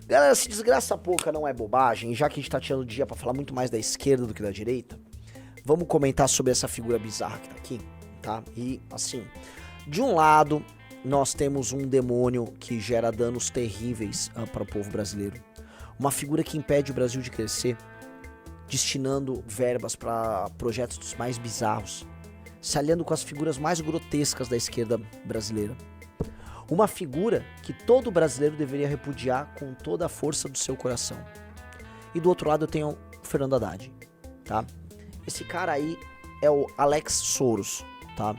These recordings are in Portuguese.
Galera, se desgraça pouca não é bobagem, já que a gente tá tirando o dia pra falar muito mais da esquerda do que da direita, vamos comentar sobre essa figura bizarra que tá aqui, tá? E, assim, de um lado, nós temos um demônio que gera danos terríveis para o povo brasileiro. Uma figura que impede o Brasil de crescer, destinando verbas para projetos dos mais bizarros, se aliando com as figuras mais grotescas da esquerda brasileira. Uma figura que todo brasileiro deveria repudiar com toda a força do seu coração. E do outro lado eu tenho o Fernando Haddad, tá? Esse cara aí é o Alex Soros, tá?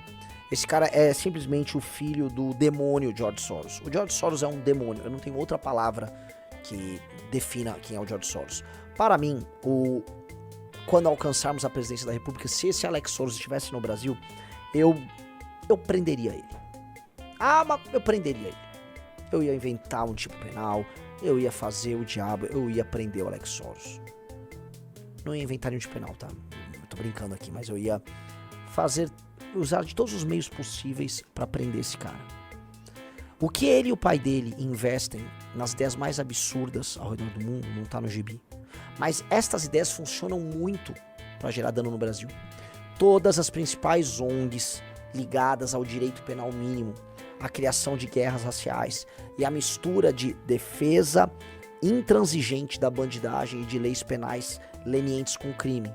Esse cara é simplesmente o filho do demônio George Soros. O George Soros é um demônio, eu não tenho outra palavra que defina quem é o George Soros. Para mim, quando alcançarmos a presidência da República, se esse Alex Soros estivesse no Brasil, eu prenderia ele. Ah, mas eu prenderia ele. Eu ia inventar um tipo penal, eu ia fazer o diabo, eu ia prender o Alex Soros. Não ia inventar nenhum tipo penal, tá? Eu tô brincando aqui, mas eu ia usar de todos os meios possíveis pra prender esse cara. O que ele e o pai dele investem nas ideias mais absurdas ao redor do mundo não tá no gibi. Mas estas ideias funcionam muito pra gerar dano no Brasil. Todas as principais ONGs ligadas ao direito penal mínimo, a criação de guerras raciais e a mistura de defesa intransigente da bandidagem e de leis penais lenientes com o crime,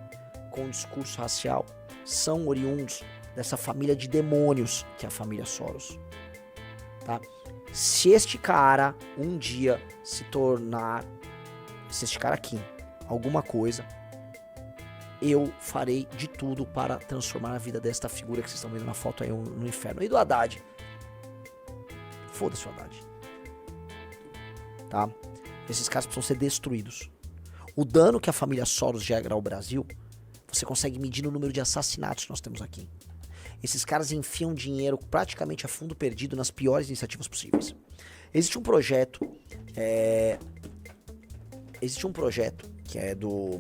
com o discurso racial, são oriundos dessa família de demônios que é a família Soros, tá? Se este cara um dia se este cara aqui, alguma coisa, eu farei de tudo para transformar a vida desta figura que vocês estão vendo na foto aí no inferno. E do Haddad, foda-se o Haddad, tá? Esses caras precisam ser destruídos. O dano que a família Soros gera ao Brasil, você consegue medir no número de assassinatos que nós temos aqui. Esses caras enfiam dinheiro praticamente a fundo perdido nas piores iniciativas possíveis. Existe um projeto que é do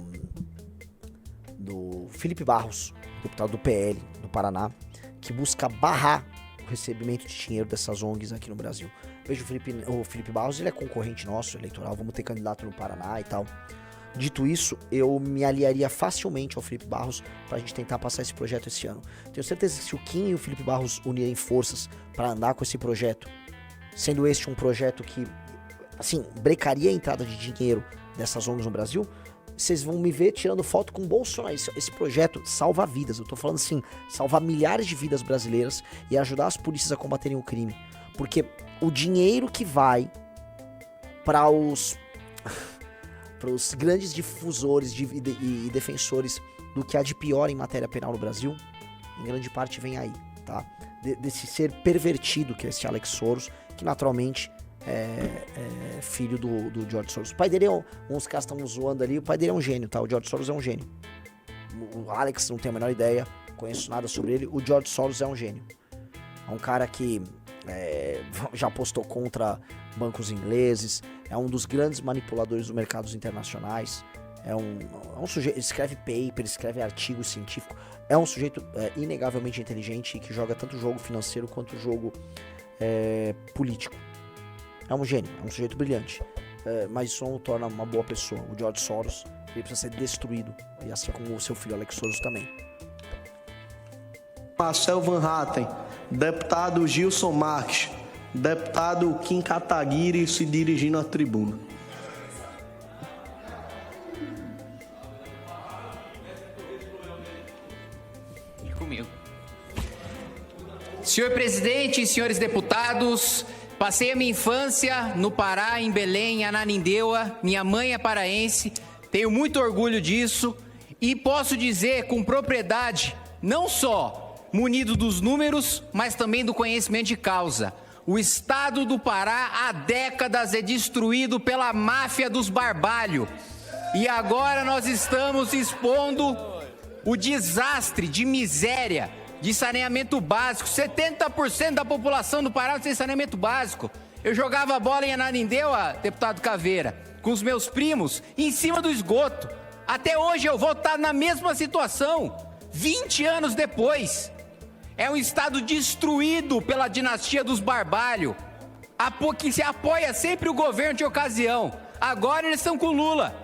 Felipe Barros, deputado do PL do Paraná, que busca barrar o recebimento de dinheiro dessas ONGs aqui no Brasil. Veja o Felipe Barros, ele é concorrente nosso eleitoral, vamos ter candidato no Paraná e tal. Dito isso, eu me aliaria facilmente ao Felipe Barros pra gente tentar passar esse projeto esse ano. Tenho certeza que se o Kim e o Felipe Barros unirem forças pra andar com esse projeto, sendo este um projeto que, assim, brecaria a entrada de dinheiro dessas ONGs no Brasil, vocês vão me ver tirando foto com o Bolsonaro. Esse projeto salva vidas, eu tô falando assim, salvar milhares de vidas brasileiras e ajudar as polícias a combaterem o crime. Porque o dinheiro que vai para os grandes difusores e defensores do que há de pior em matéria penal no Brasil, em grande parte vem aí, tá? Desse ser pervertido que é esse Alex Soros, que naturalmente é filho do George Soros. O pai dele uns caras estão zoando ali, o pai dele é um gênio, tá? O George Soros é um gênio. O Alex não tem a menor ideia, conheço nada sobre ele. O George Soros é um gênio. É um cara que já apostou contra bancos ingleses, é um dos grandes manipuladores dos mercados internacionais, é um sujeito, escreve paper, escreve artigo científico, é um sujeito inegavelmente inteligente e que joga tanto jogo financeiro quanto jogo político. É um gênio, é um sujeito brilhante, mas isso não o torna uma boa pessoa. O George Soros, ele precisa ser destruído, e assim como o seu filho Alex Soros também. Marcel Van Hatten, deputado Gilson Marques, deputado Kim Kataguiri se dirigindo à tribuna. Comigo. Senhor presidente, senhores deputados, passei a minha infância no Pará, em Belém, em Ananindeua. Minha mãe é paraense, tenho muito orgulho disso e posso dizer com propriedade, não só munido dos números, mas também do conhecimento de causa. O estado do Pará há décadas é destruído pela máfia dos barbalhos. E agora nós estamos expondo o desastre de miséria, de saneamento básico. 70% da população do Pará não tem saneamento básico. Eu jogava bola em Ananindeua, deputado Caveira, com os meus primos, em cima do esgoto. Até hoje eu vou estar na mesma situação, 20 anos depois. É um estado destruído pela dinastia dos barbalhos, que se apoia sempre o governo de ocasião. Agora eles estão com o Lula.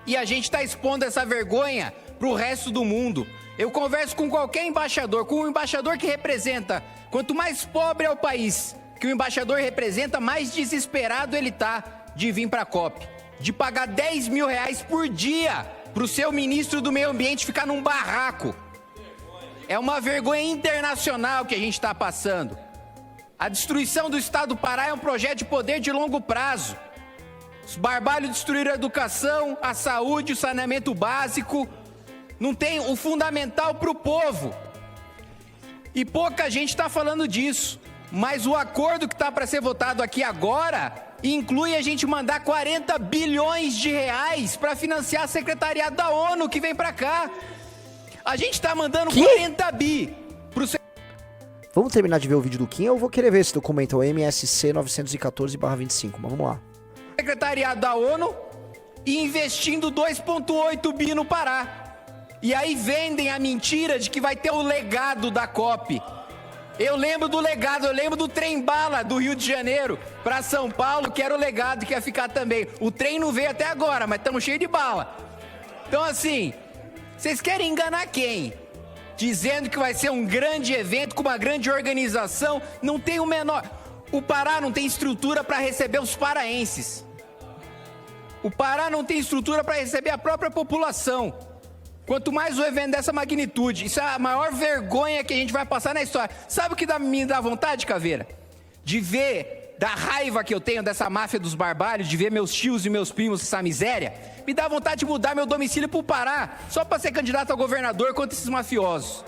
E a gente está expondo essa vergonha para o resto do mundo. Eu converso com qualquer embaixador, com um embaixador que representa. Quanto mais pobre é o país que o embaixador representa, mais desesperado ele tá de vir para a COP. De pagar 10 mil reais por dia para o seu ministro do meio ambiente ficar num barraco. É uma vergonha internacional que a gente está passando. A destruição do Estado do Pará é um projeto de poder de longo prazo. Os barbalhos destruíram a educação, a saúde, o saneamento básico. Não tem o fundamental para o povo. E pouca gente está falando disso. Mas o acordo que está para ser votado aqui agora inclui a gente mandar 40 bilhões de reais para financiar a secretariado da ONU que vem para cá. A gente está mandando 40 bi pro... Vamos terminar de ver o vídeo do Kim, eu vou querer ver esse documento, é o MSC 914/25, mas vamos lá. Secretariado da ONU e investindo 2,8 bi no Pará. E aí vendem a mentira de que vai ter o legado da COP. Eu lembro do legado, eu lembro do trem-bala do Rio de Janeiro para São Paulo, que era o legado que ia ficar também. O trem não veio até agora, mas estamos cheios de bala. Então assim, vocês querem enganar quem? Dizendo que vai ser um grande evento com uma grande organização, não tem o menor... O Pará não tem estrutura para receber os paraenses. O Pará não tem estrutura para receber a própria população. Quanto mais um evento dessa magnitude, isso é a maior vergonha que a gente vai passar na história. Sabe o que me dá vontade, Caveira? De ver, da raiva que eu tenho dessa máfia dos barbalhos, de ver meus tios e meus primos essa miséria, me dá vontade de mudar meu domicílio pro Pará, só para ser candidato a governador contra esses mafiosos.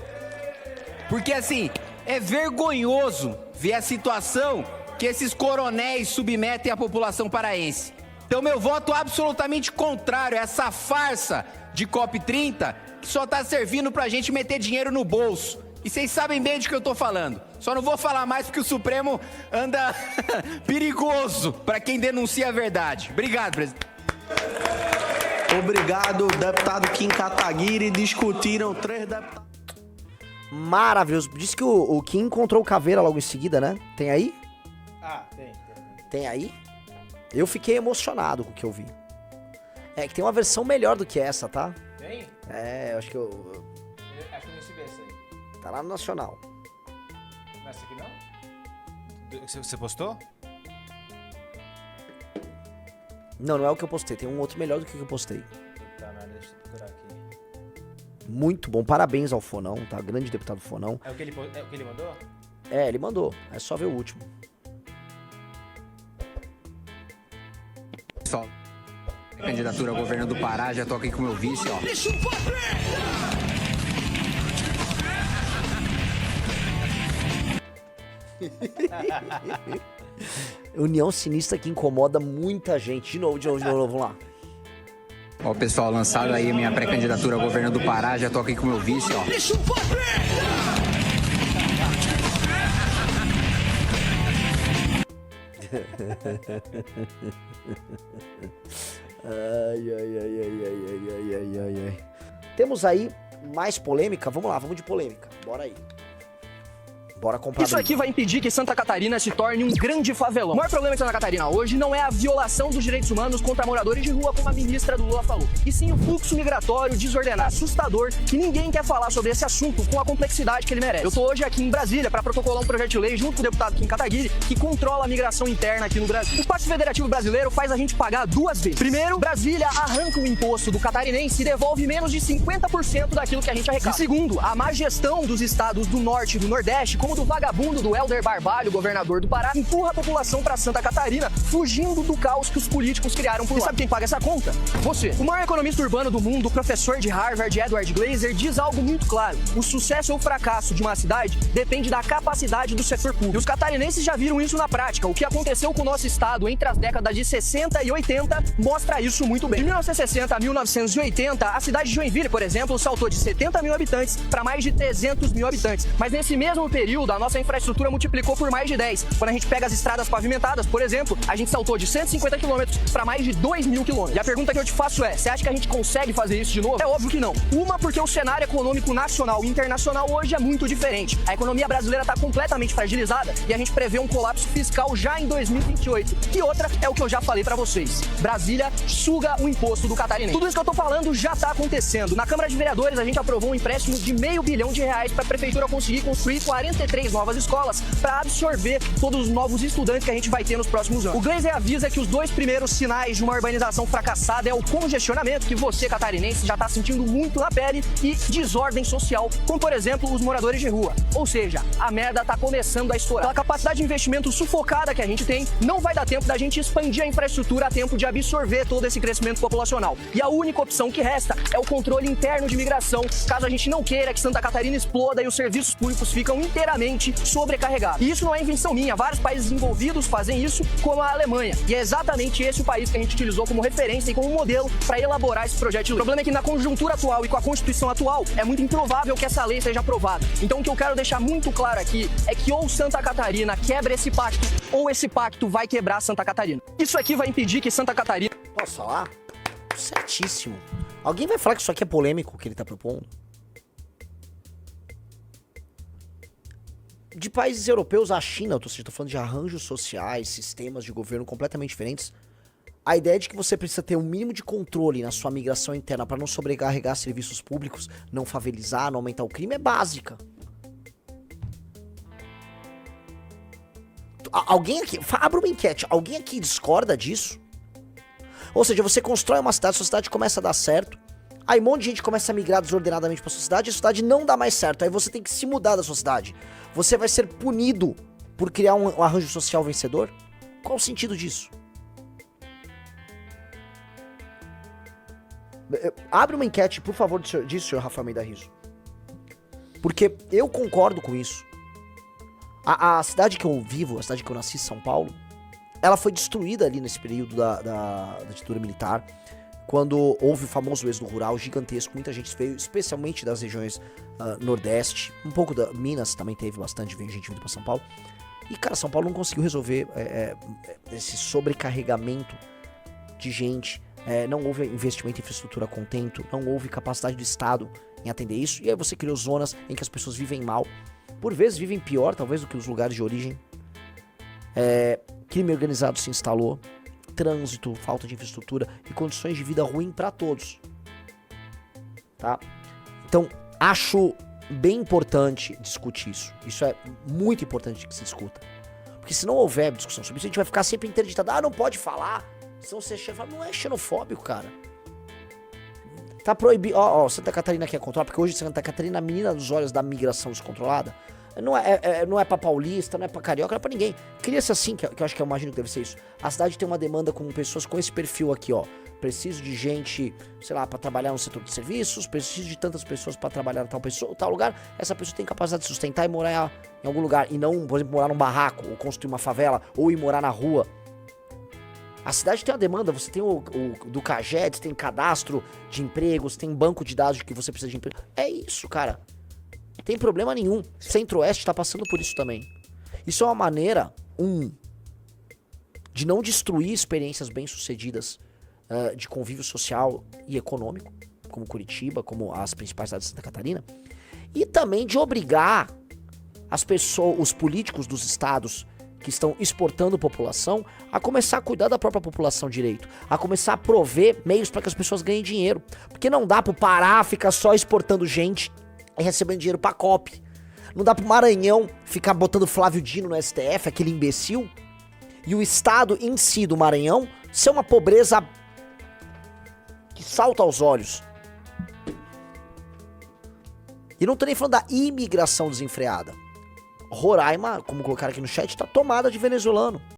Porque assim, é vergonhoso ver a situação que esses coronéis submetem à população paraense. Então meu voto absolutamente contrário a essa farsa de COP30, que só tá servindo pra gente meter dinheiro no bolso. E vocês sabem bem de que eu tô falando. Só não vou falar mais porque o Supremo anda perigoso pra quem denuncia a verdade. Obrigado, presidente. Obrigado, deputado Kim Kataguiri. Discutiram 3 deputados. Maravilhoso. Disse que o Kim encontrou o Caveira logo em seguida, né? Tem aí? Ah, tem. Tem aí? Eu fiquei emocionado com o que eu vi. É que tem uma versão melhor do que essa, tá? Tem? É, eu acho que eu... Acho que eu não recebi essa aí. Tá lá no Nacional. Não é essa aqui não? Você postou? Não, não é o que eu postei. Tem um outro melhor do que o que eu postei. Tá, não, deixa eu procurar aqui. Muito bom. Parabéns ao Fonão, tá? Grande deputado Fonão. É o que ele mandou? É, ele mandou. É só ver o último. Pessoal, candidatura ao governo do Pará, já tô aqui com o meu vice, ó. União sinistra que incomoda muita gente. De novo, vamos lá. Ó, pessoal, lançado aí minha pré-candidatura ao governo do Pará, já tô aqui com o meu vice, ó. Ai. Temos aí mais polêmica? Vamos lá, vamos de polêmica. Bora aí. Bora comprar. Isso aqui vai impedir que Santa Catarina se torne um grande favelão. O maior problema de Santa Catarina hoje não é a violação dos direitos humanos contra moradores de rua, como a ministra do Lula falou, e sim o fluxo migratório desordenado, assustador, que ninguém quer falar sobre esse assunto com a complexidade que ele merece. Eu tô hoje aqui em Brasília para protocolar um projeto de lei junto com o deputado Kim Kataguiri, que controla a migração interna aqui no Brasil. O Pacto Federativo Brasileiro faz a gente pagar 2 vezes. Primeiro, Brasília arranca o imposto do catarinense e devolve menos de 50% daquilo que a gente arrecada. E segundo, a má gestão dos estados do Norte e do Nordeste, como do vagabundo do Helder Barbalho, governador do Pará, empurra a população para Santa Catarina, fugindo do caos que os políticos criaram por lá. E sabe quem paga essa conta? Você. O maior economista urbano do mundo, o professor de Harvard, Edward Glaeser, diz algo muito claro. O sucesso ou fracasso de uma cidade depende da capacidade do setor público. E os catarinenses já viram isso na prática. O que aconteceu com o nosso estado entre as décadas de 60 e 80 mostra isso muito bem. De 1960 a 1980, a cidade de Joinville, por exemplo, saltou de 70 mil habitantes para mais de 300 mil habitantes. Mas nesse mesmo período, período, a nossa infraestrutura multiplicou por mais de 10. Quando a gente pega as estradas pavimentadas, por exemplo, a gente saltou de 150 quilômetros para mais de 2.000 quilômetros. E a pergunta que eu te faço é, você acha que a gente consegue fazer isso de novo? É óbvio que não. Uma, porque o cenário econômico nacional e internacional hoje é muito diferente. A economia brasileira está completamente fragilizada e a gente prevê um colapso fiscal já em 2028. E outra é o que eu já falei para vocês. Brasília suga o imposto do catarinense. Tudo isso que eu tô falando já tá acontecendo. Na Câmara de Vereadores, a gente aprovou um empréstimo de R$500 milhão para a prefeitura conseguir construir 43 novas escolas para absorver todos os novos estudantes que a gente vai ter nos próximos anos. O Glazer avisa que os 2 primeiros sinais de uma urbanização fracassada é o congestionamento, que você, catarinense, já tá sentindo muito na pele, e desordem social, como, por exemplo, os moradores de rua. Ou seja, a merda tá começando a estourar. Pela capacidade de investimento sufocada que a gente tem, não vai dar tempo da gente expandir a infraestrutura a tempo de absorver todo esse crescimento populacional. E a única opção que resta é o controle interno de migração, caso a gente não queira que Santa Catarina exploda e os serviços públicos ficam inteiramente sobrecarregados. E isso não é invenção minha, vários países envolvidos fazem isso, como a Alemanha. E é exatamente esse o país que a gente utilizou como referência e como modelo para elaborar esse projeto de lei. O problema é que na conjuntura atual e com a Constituição atual, é muito improvável que essa lei seja aprovada. Então o que eu quero deixar muito claro aqui é que ou Santa Catarina quebra esse pacto, ou esse pacto vai quebrar Santa Catarina. Isso aqui vai impedir que Santa Catarina... Posso falar? Certíssimo. Alguém vai falar que isso aqui é polêmico, o que ele tá propondo? De países europeus à China, ou seja, tô falando de arranjos sociais, sistemas de governo completamente diferentes, a ideia de que você precisa ter um mínimo de controle na sua migração interna para não sobrecarregar serviços públicos, não favelizar, não aumentar o crime é básica. Alguém aqui, abre uma enquete, alguém aqui discorda disso? Ou seja, você constrói uma cidade, a sua cidade começa a dar certo, aí um monte de gente começa a migrar desordenadamente pra sua cidade, e a sua cidade não dá mais certo, aí você tem que se mudar da sua cidade. Você vai ser punido por criar um arranjo social vencedor? Qual o sentido disso? Abre uma enquete, por favor, disso, senhor Rafael Almeida Riso. Porque eu concordo com isso. A cidade que eu vivo, a cidade que eu nasci, São Paulo, ela foi destruída ali nesse período da ditadura militar, quando houve o famoso êxodo rural gigantesco. Muita gente veio, especialmente das regiões nordeste, um pouco da Minas também teve bastante, veio gente vindo pra São Paulo. E, cara, São Paulo não conseguiu resolver esse sobrecarregamento de gente. Não houve investimento em infraestrutura contento, não houve capacidade do Estado em atender isso, e aí você criou zonas em que as pessoas vivem mal, por vezes vivem pior, talvez, do que os lugares de origem. Crime organizado se instalou, trânsito, falta de infraestrutura e condições de vida ruim para todos, tá? Então, acho bem importante discutir isso. Isso é muito importante que se discuta, porque se não houver discussão sobre isso, a gente vai ficar sempre interditado. Não pode falar. Senão você não é xenofóbico, cara. Tá proibido. Santa Catarina quer controlar, porque hoje Santa Catarina, a menina dos olhos da migração descontrolada, não é pra paulista, não é pra carioca, não é pra ninguém. Cria-se assim, que eu acho que eu imagino que deve ser isso. A cidade tem uma demanda com pessoas com esse perfil aqui, ó. Preciso de gente, sei lá, pra trabalhar no setor de serviços, preciso de tantas pessoas pra trabalhar em tal lugar. Essa pessoa tem capacidade de sustentar e morar em algum lugar. E não, por exemplo, morar num barraco, ou construir uma favela, ou ir morar na rua. A cidade tem uma demanda, você tem o do CAGED, tem cadastro de empregos, tem banco de dados de que você precisa de emprego. É isso, cara. Não tem problema nenhum. Centro-Oeste tá passando por isso também. Isso é uma maneira, de não destruir experiências bem-sucedidas de convívio social e econômico, como Curitiba, como as principais cidades de Santa Catarina, e também de obrigar as pessoas, os políticos dos estados que estão exportando população, a começar a cuidar da própria população direito, a começar a prover meios para que as pessoas ganhem dinheiro, porque não dá pro Pará ficar só exportando gente e recebendo dinheiro pra COP, não dá pro Maranhão ficar botando Flávio Dino no STF, aquele imbecil, e o estado em si do Maranhão ser uma pobreza que salta aos olhos. E não tô nem falando da imigração desenfreada. Roraima, como colocaram aqui no chat, tá tomada de venezuelano.